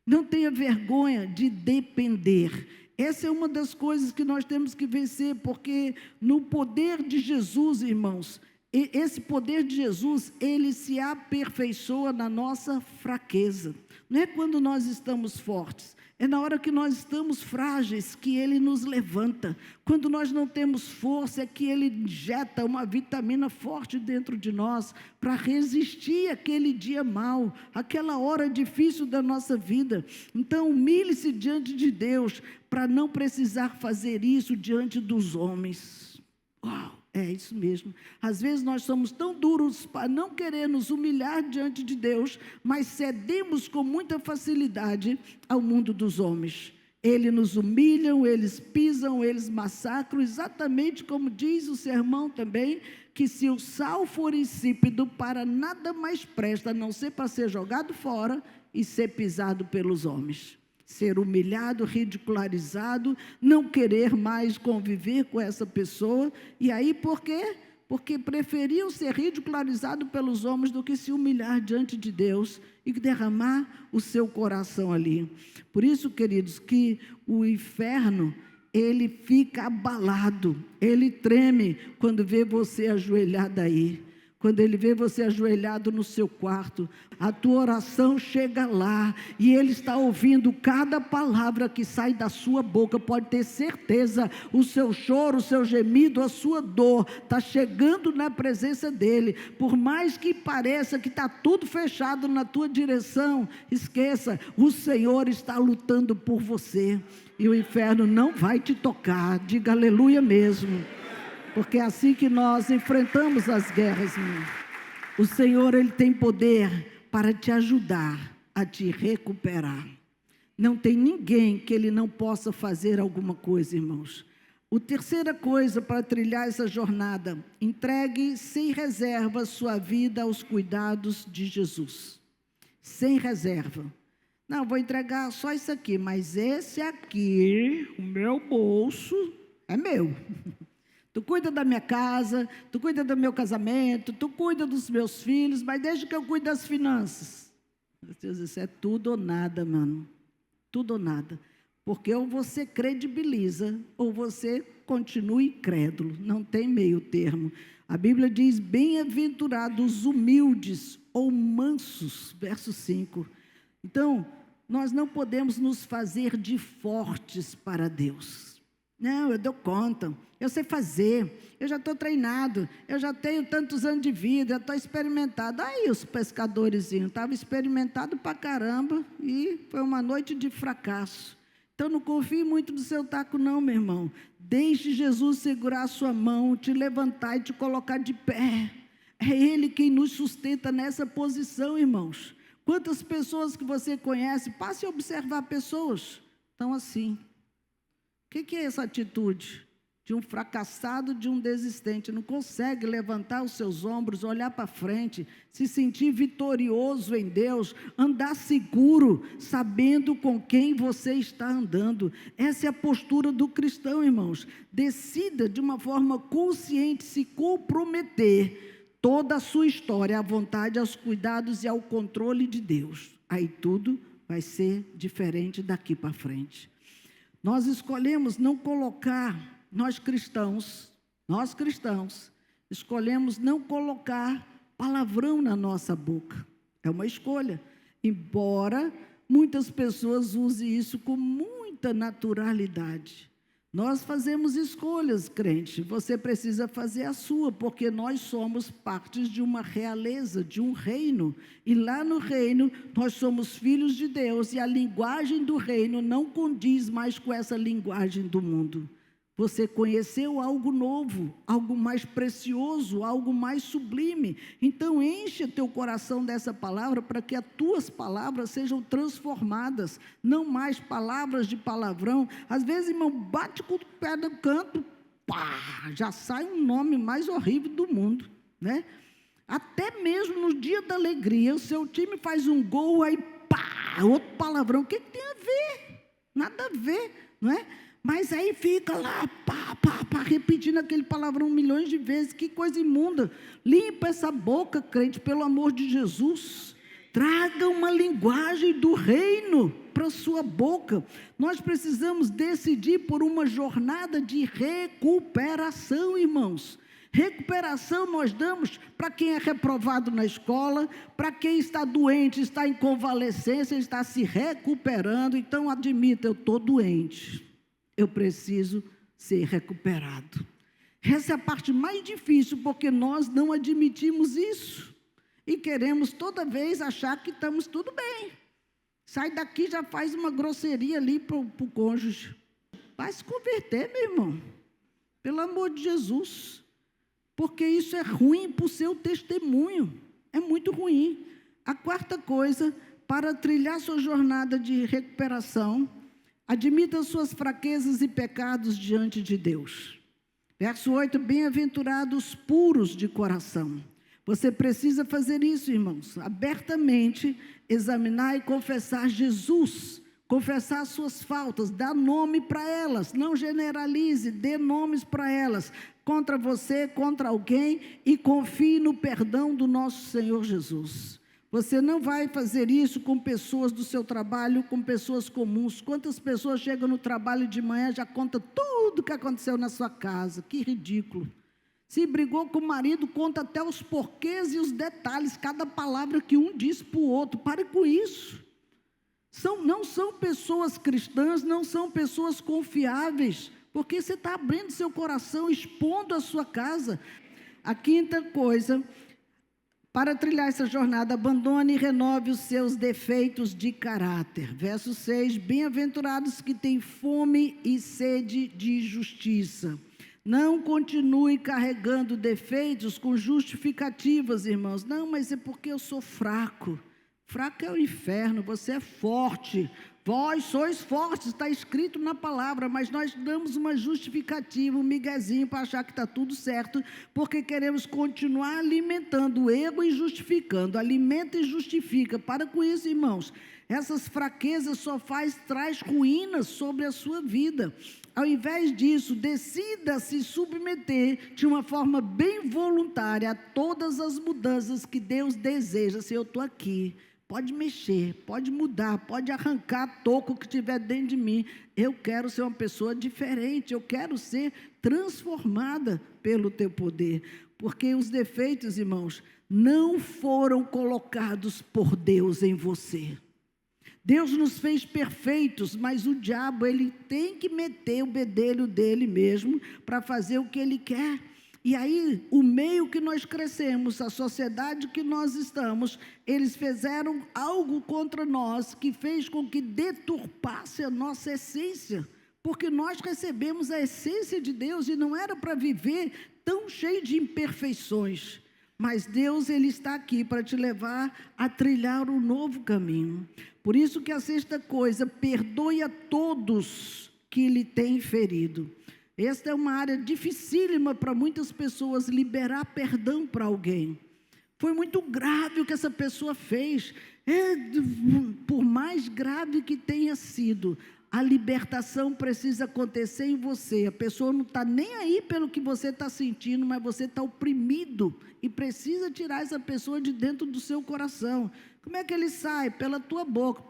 S5: Não tenha vergonha de depender. Essa é uma das coisas que nós temos que vencer, porque no poder de Jesus, irmãos, esse poder de Jesus, ele se aperfeiçoa na nossa fraqueza. Não é quando nós estamos fortes, é na hora que nós estamos frágeis que Ele nos levanta. Quando nós não temos força, é que Ele injeta uma vitamina forte dentro de nós para resistir aquele dia mau, aquela hora difícil da nossa vida. Então, humilhe-se diante de Deus para não precisar fazer isso diante dos homens. Uau! É isso mesmo. Às vezes nós somos tão duros para não querer nos humilhar diante de Deus, mas cedemos com muita facilidade ao mundo dos homens. Eles nos humilham, eles pisam, eles massacram, exatamente como diz o sermão também, que se o sal for insípido, para nada mais presta, a não ser para ser jogado fora e ser pisado pelos homens. Ser humilhado, ridicularizado, não querer mais conviver com essa pessoa. E aí por quê? Porque preferiam ser ridicularizados pelos homens do que se humilhar diante de Deus e derramar o seu coração ali. Por isso, queridos, que o inferno, ele fica abalado, ele treme quando vê você ajoelhado aí. Quando ele vê você ajoelhado no seu quarto, a tua oração chega lá e ele está ouvindo cada palavra que sai da sua boca. Pode ter certeza, o seu choro, o seu gemido, a sua dor está chegando na presença dele. Por mais que pareça que está tudo fechado na tua direção, esqueça, o Senhor está lutando por você e o inferno não vai te tocar. Diga aleluia mesmo. Porque é assim que nós enfrentamos as guerras, irmão. O Senhor, Ele tem poder para te ajudar a te recuperar. Não tem ninguém que Ele não possa fazer alguma coisa, irmãos. A terceira coisa para trilhar essa jornada: entregue sem reserva sua vida aos cuidados de Jesus. Sem reserva. Não, vou entregar só isso aqui, mas esse aqui, o meu bolso, é meu. Tu cuida da minha casa, tu cuida do meu casamento, tu cuida dos meus filhos, mas desde que eu cuide das finanças. Meu Deus, isso é tudo ou nada, mano. Tudo ou nada. Porque ou você credibiliza, ou você continua incrédulo. Não tem meio termo. A Bíblia diz, bem-aventurados os humildes ou mansos, verso 5. Então, nós não podemos nos fazer de fortes para Deus. Não, eu dou conta, eu sei fazer, eu já estou treinado, eu já tenho tantos anos de vida, eu estou experimentado. Aí os pescadorezinhos estavam experimentados para caramba e foi uma noite de fracasso. Então não confie muito no seu taco não, meu irmão. Deixe Jesus segurar a sua mão, te levantar e te colocar de pé. É Ele quem nos sustenta nessa posição, irmãos. Quantas pessoas que você conhece, passe a observar pessoas, estão assim. O que é essa atitude? De um fracassado, de um desistente. Não consegue levantar os seus ombros, olhar para frente, se sentir vitorioso em Deus, andar seguro, sabendo com quem você está andando. Essa é a postura do cristão, irmãos. Decida de uma forma consciente se comprometer toda a sua história à vontade, aos cuidados e ao controle de Deus. Aí tudo vai ser diferente daqui para frente. Nós escolhemos não colocar, nós cristãos, escolhemos não colocar palavrão na nossa boca. É uma escolha. Embora muitas pessoas usem isso com muita naturalidade. Nós fazemos escolhas, crente. Você precisa fazer a sua, porque nós somos partes de uma realeza, de um reino. E lá no reino, nós somos filhos de Deus. E a linguagem do reino não condiz mais com essa linguagem do mundo. Você conheceu algo novo, algo mais precioso, algo mais sublime. Então, enche teu coração dessa palavra para que as tuas palavras sejam transformadas. Não mais palavras de palavrão. Às vezes, irmão, bate com o pé no canto, pá, já sai um nome mais horrível do mundo, né? Até mesmo no dia da alegria, o seu time faz um gol, aí pá, outro palavrão. O que tem a ver? Nada a ver, não é? Mas aí fica lá, pá, repetindo aquele palavrão milhões de vezes. Que coisa imunda. Limpa essa boca, crente, pelo amor de Jesus. Traga uma linguagem do reino para a sua boca. Nós precisamos decidir por uma jornada de recuperação, irmãos. Recuperação nós damos para quem é reprovado na escola, para quem está doente, está em convalescência, está se recuperando. Então, admita, eu estou doente, eu preciso ser recuperado. Essa é a parte mais difícil, porque nós não admitimos isso. E queremos toda vez achar que estamos tudo bem. Sai daqui, já faz uma grosseria ali para o cônjuge. Vai se converter, meu irmão. Pelo amor de Jesus. Porque isso é ruim para o seu testemunho. É muito ruim. A quarta coisa, para trilhar sua jornada de recuperação, admita suas fraquezas e pecados diante de Deus. Verso 8, bem-aventurados puros de coração. Você precisa fazer isso, irmãos, abertamente, examinar e confessar Jesus, confessar suas faltas, dar nome para elas, não generalize, dê nomes para elas, contra você, contra alguém, e confie no perdão do nosso Senhor Jesus. Você não vai fazer isso com pessoas do seu trabalho, com pessoas comuns. Quantas pessoas chegam no trabalho de manhã, já conta tudo o que aconteceu na sua casa, que ridículo. Se brigou com o marido, conta até os porquês e os detalhes, cada palavra que um diz para o outro. Pare com isso. Não são pessoas cristãs, não são pessoas confiáveis, porque você está abrindo seu coração, expondo a sua casa. A quinta coisa, para trilhar essa jornada, abandone e renove os seus defeitos de caráter. Verso 6, bem-aventurados que têm fome e sede de justiça. Não continue carregando defeitos com justificativas, irmãos. Não, mas é porque eu sou fraco. Fraco é o inferno, você é forte. Vós sois fortes, está escrito na palavra, mas nós damos uma justificativa, um miguezinho para achar que está tudo certo, porque queremos continuar alimentando o ego e justificando. Alimenta e justifica. Para com isso, irmãos. Essas fraquezas só traz ruínas sobre a sua vida. Ao invés disso, decida se submeter de uma forma bem voluntária a todas as mudanças que Deus deseja. Se eu estou aqui, pode mexer, pode mudar, pode arrancar toco que tiver dentro de mim. Eu quero ser uma pessoa diferente, eu quero ser transformada pelo teu poder. Porque os defeitos, irmãos, não foram colocados por Deus em você. Deus nos fez perfeitos, mas o diabo, ele tem que meter o bedelho dele mesmo para fazer o que ele quer. E aí, o meio que nós crescemos, a sociedade que nós estamos, eles fizeram algo contra nós que fez com que deturpasse a nossa essência. Porque nós recebemos a essência de Deus e não era para viver tão cheio de imperfeições. Mas Deus, ele está aqui para te levar a trilhar um novo caminho. Por isso que a sexta coisa, perdoe a todos que lhe têm ferido. Esta é uma área dificílima para muitas pessoas, liberar perdão para alguém. Foi muito grave o que essa pessoa fez. Por mais grave que tenha sido, a libertação precisa acontecer em você. A pessoa não está nem aí pelo que você está sentindo, mas você está oprimido e precisa tirar essa pessoa de dentro do seu coração. Como é que ele sai? Pela tua boca.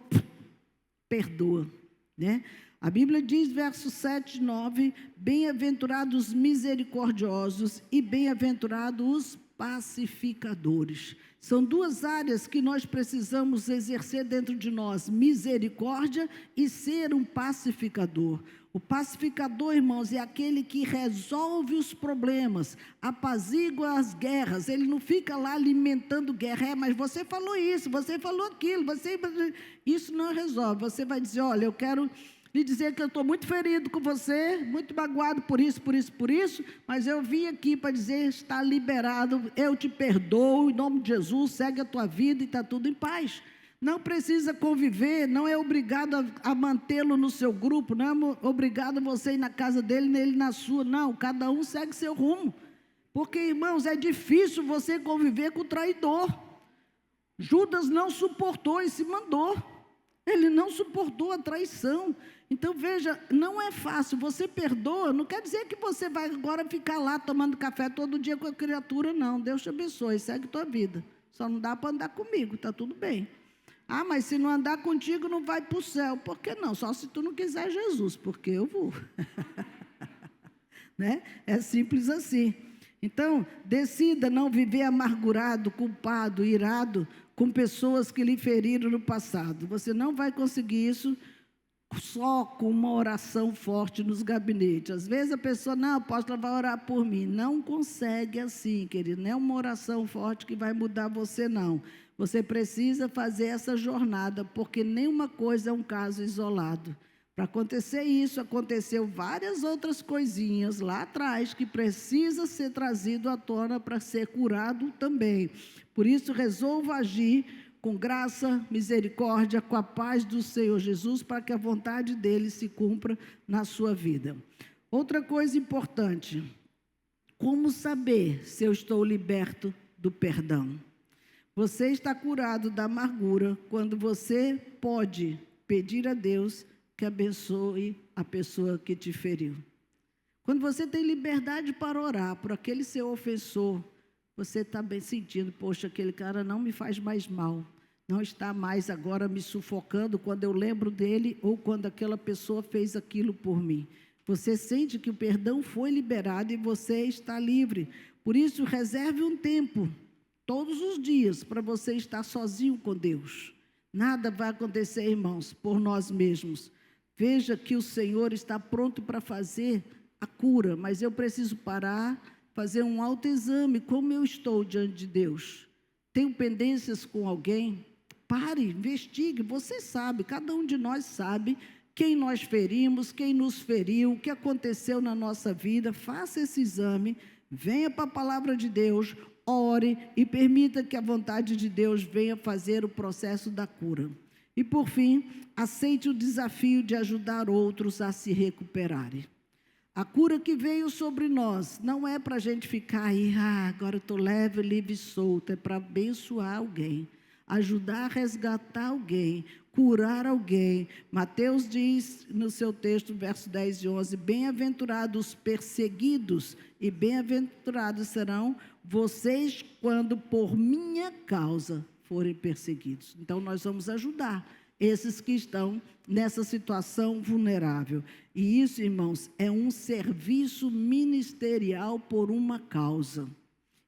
S5: Perdoa, né? A Bíblia diz, versos 7 e 9, bem-aventurados os misericordiosos e bem-aventurados os pacificadores. São duas áreas que nós precisamos exercer dentro de nós, misericórdia e ser um pacificador. O pacificador, irmãos, é aquele que resolve os problemas, apazigua as guerras. Ele não fica lá alimentando guerra. Mas você falou isso, você falou aquilo, isso não resolve. Você vai dizer, olha, eu quero lhe dizer que eu estou muito ferido com você, muito magoado por isso, mas eu vim aqui para dizer, está liberado, eu te perdoo, em nome de Jesus, segue a tua vida e está tudo em paz. Não precisa conviver, não é obrigado a mantê-lo no seu grupo, não é obrigado você ir na casa dele, nele na sua, não, cada um segue seu rumo. Porque, irmãos, é difícil você conviver com o traidor. Judas não suportou e se mandou. Ele não suportou a traição. Então, veja, não é fácil. Você perdoa, não quer dizer que você vai agora ficar lá tomando café todo dia com a criatura, não. Deus te abençoe, segue tua vida. Só não dá para andar comigo, está tudo bem. Ah, mas se não andar contigo, não vai para o céu. Por que não? Só se tu não quiser Jesus, porque eu vou. Né? É simples assim. Então, decida não viver amargurado, culpado, irado com pessoas que lhe feriram no passado. Você não vai conseguir isso só com uma oração forte nos gabinetes. Às vezes a pessoa, não, a apóstola vai orar por mim. Não consegue assim, querido. Não é uma oração forte que vai mudar você, não. Você precisa fazer essa jornada, porque nenhuma coisa é um caso isolado. Para acontecer isso, aconteceu várias outras coisinhas lá atrás que precisa ser trazido à tona para ser curado também. Por isso, resolva agir com graça, misericórdia, com a paz do Senhor Jesus, para que a vontade dele se cumpra na sua vida. Outra coisa importante, como saber se eu estou liberto do perdão? Você está curado da amargura quando você pode pedir a Deus que abençoe a pessoa que te feriu. Quando você tem liberdade para orar por aquele seu ofensor, você está bem sentindo, poxa, aquele cara não me faz mais mal, não está mais agora me sufocando quando eu lembro dele ou quando aquela pessoa fez aquilo por mim. Você sente que o perdão foi liberado e você está livre. Por isso, reserve um tempo, todos os dias, para você estar sozinho com Deus. Nada vai acontecer, irmãos, por nós mesmos. Veja que o Senhor está pronto para fazer a cura, mas eu preciso parar, fazer um autoexame, como eu estou diante de Deus. Tenho pendências com alguém? Pare, investigue, você sabe, cada um de nós sabe quem nós ferimos, quem nos feriu, o que aconteceu na nossa vida. Faça esse exame, venha para a palavra de Deus, ore e permita que a vontade de Deus venha fazer o processo da cura. E, por fim, aceite o desafio de ajudar outros a se recuperarem. A cura que veio sobre nós não é para a gente ficar aí, agora eu estou leve, livre e solto, é para abençoar alguém, ajudar a resgatar alguém, curar alguém. Mateus diz no seu texto, verso 10 e 11, bem-aventurados os perseguidos e bem-aventurados serão vocês quando por minha causa forem perseguidos. Então, nós vamos ajudar esses que estão nessa situação vulnerável. E isso, irmãos, é um serviço ministerial por uma causa.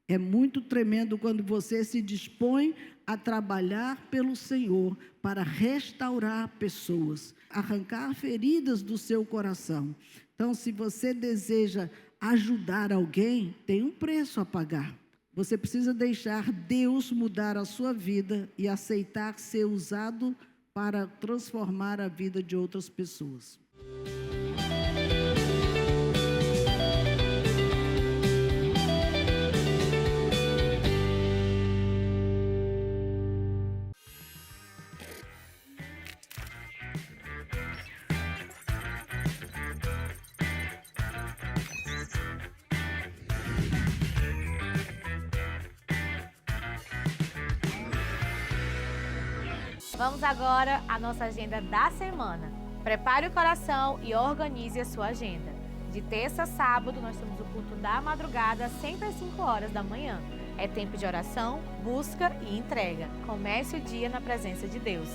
S5: É muito tremendo quando você se dispõe a trabalhar pelo Senhor para restaurar pessoas, arrancar feridas do seu coração. Então, se você deseja ajudar alguém, tem um preço a pagar. Você precisa deixar Deus mudar a sua vida e aceitar ser usado para transformar a vida de outras pessoas.
S1: Vamos agora à nossa agenda da semana. Prepare o coração e organize a sua agenda. De terça a sábado, nós temos o culto da madrugada, sempre às 5 horas da manhã. É tempo de oração, busca e entrega. Comece o dia na presença de Deus.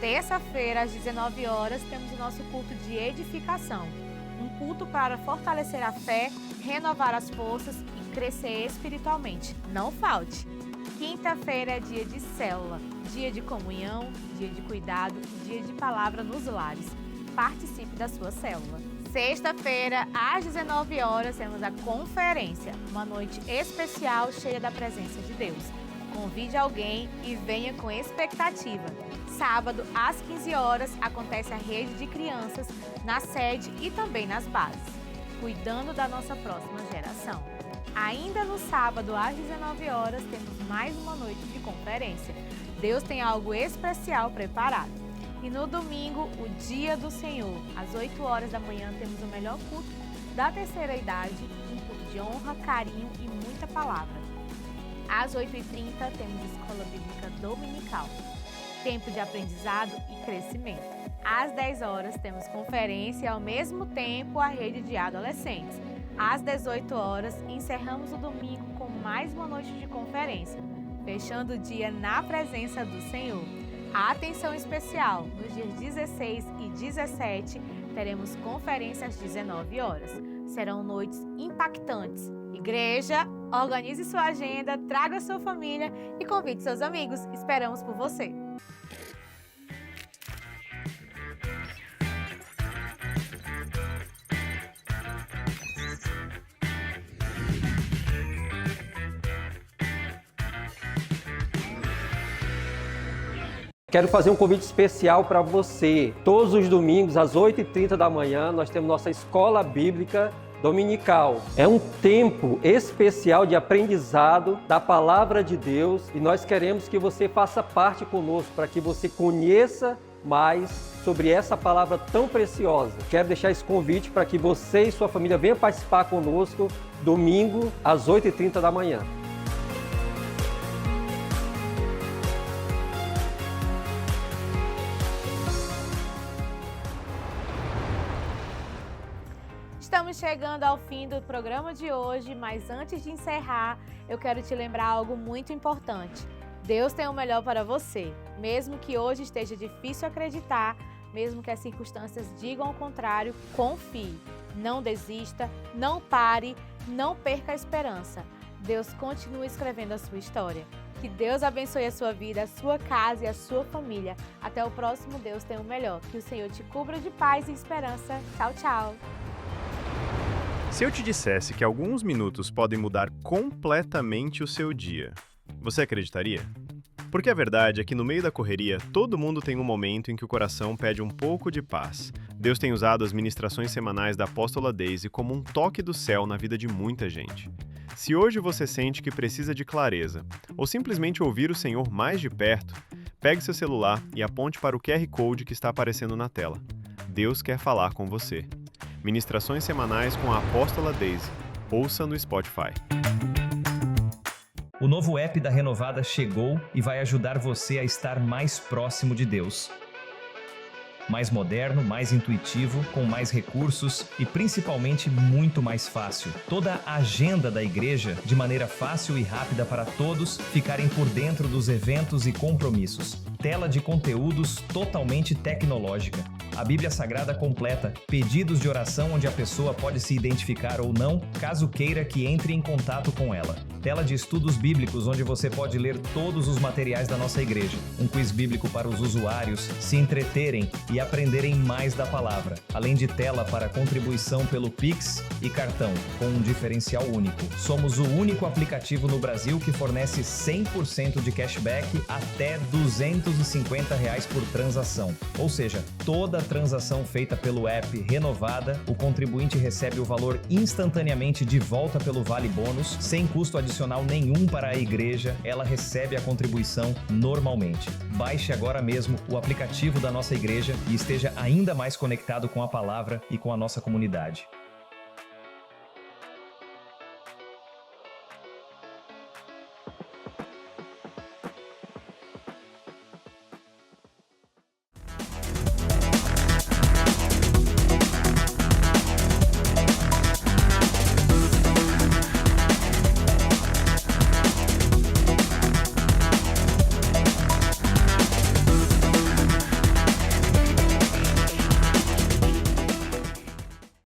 S1: Terça-feira, às 19 horas, temos o nosso culto de edificação. Um culto para fortalecer a fé, renovar as forças e crescer espiritualmente. Não falte! Quinta-feira é dia de célula, dia de comunhão, dia de cuidado, dia de palavra nos lares. Participe da sua célula. Sexta-feira, às 19 horas, temos a conferência, uma noite especial cheia da presença de Deus. Convide alguém e venha com expectativa. Sábado, às 15 horas, acontece a rede de crianças na sede e também nas bases, cuidando da nossa próxima geração. Ainda no sábado, às 19 horas, temos mais uma noite de conferência. Deus tem algo especial preparado. E no domingo, o Dia do Senhor, às 8 horas da manhã, temos o melhor culto da terceira idade, um culto de honra, carinho e muita palavra. Às 8h30, temos Escola Bíblica Dominical, tempo de aprendizado e crescimento. Às 10 horas, temos conferência e, ao mesmo tempo, a rede de adolescentes. Às 18 horas, encerramos o domingo com mais uma noite de conferência, fechando o dia na presença do Senhor. Atenção especial, nos dias 16 e 17, teremos conferência às 19 horas. Serão noites impactantes, Igreja, organize sua agenda, traga sua família e convide seus amigos. Esperamos por você.
S9: Quero fazer um convite especial para você. Todos os domingos, às 8h30 da manhã, nós temos nossa escola bíblica dominical. É um tempo especial de aprendizado da palavra de Deus e nós queremos que você faça parte conosco para que você conheça mais sobre essa palavra tão preciosa. Quero deixar esse convite para que você e sua família venham participar conosco domingo às 8h30 da manhã.
S1: Estamos chegando ao fim do programa de hoje, mas antes de encerrar, eu quero te lembrar algo muito importante. Deus tem o melhor para você. Mesmo que hoje esteja difícil acreditar, mesmo que as circunstâncias digam o contrário, confie. Não desista, não pare, não perca a esperança. Deus continua escrevendo a sua história. Que Deus abençoe a sua vida, a sua casa e a sua família. Até o próximo Deus tem o melhor. Que o Senhor te cubra de paz e esperança. Tchau, tchau.
S10: Se eu te dissesse que alguns minutos podem mudar completamente o seu dia, você acreditaria? Porque a verdade é que no meio da correria, todo mundo tem um momento em que o coração pede um pouco de paz. Deus tem usado as ministrações semanais da apóstola Daisy como um toque do céu na vida de muita gente. Se hoje você sente que precisa de clareza, ou simplesmente ouvir o Senhor mais de perto, pegue seu celular e aponte para o QR Code que está aparecendo na tela. Deus quer falar com você. Ministrações semanais com a apóstola Daisy. Ouça no Spotify.
S2: O novo app da Renovada chegou e vai ajudar você a estar mais próximo de Deus. Mais moderno, mais intuitivo, com mais recursos e principalmente muito mais fácil. Toda a agenda da igreja de maneira fácil e rápida para todos ficarem por dentro dos eventos e compromissos. Tela de conteúdos totalmente tecnológica. A Bíblia Sagrada completa, pedidos de oração onde a pessoa pode se identificar ou não, caso queira que entre em contato com ela. Tela de estudos bíblicos onde você pode ler todos os materiais da nossa igreja. Um quiz bíblico para os usuários se entreterem e aprenderem mais da palavra. Além de tela para contribuição pelo Pix e cartão, com um diferencial único. Somos o único aplicativo no Brasil que fornece 100% de cashback até R$250 por transação. Ou seja, toda transação feita pelo app Renovada, o contribuinte recebe o valor instantaneamente de volta pelo Vale Bônus, sem custo adicional nenhum para a igreja, ela recebe a contribuição normalmente. Baixe agora mesmo o aplicativo da nossa igreja e esteja ainda mais conectado com a palavra e com a nossa comunidade.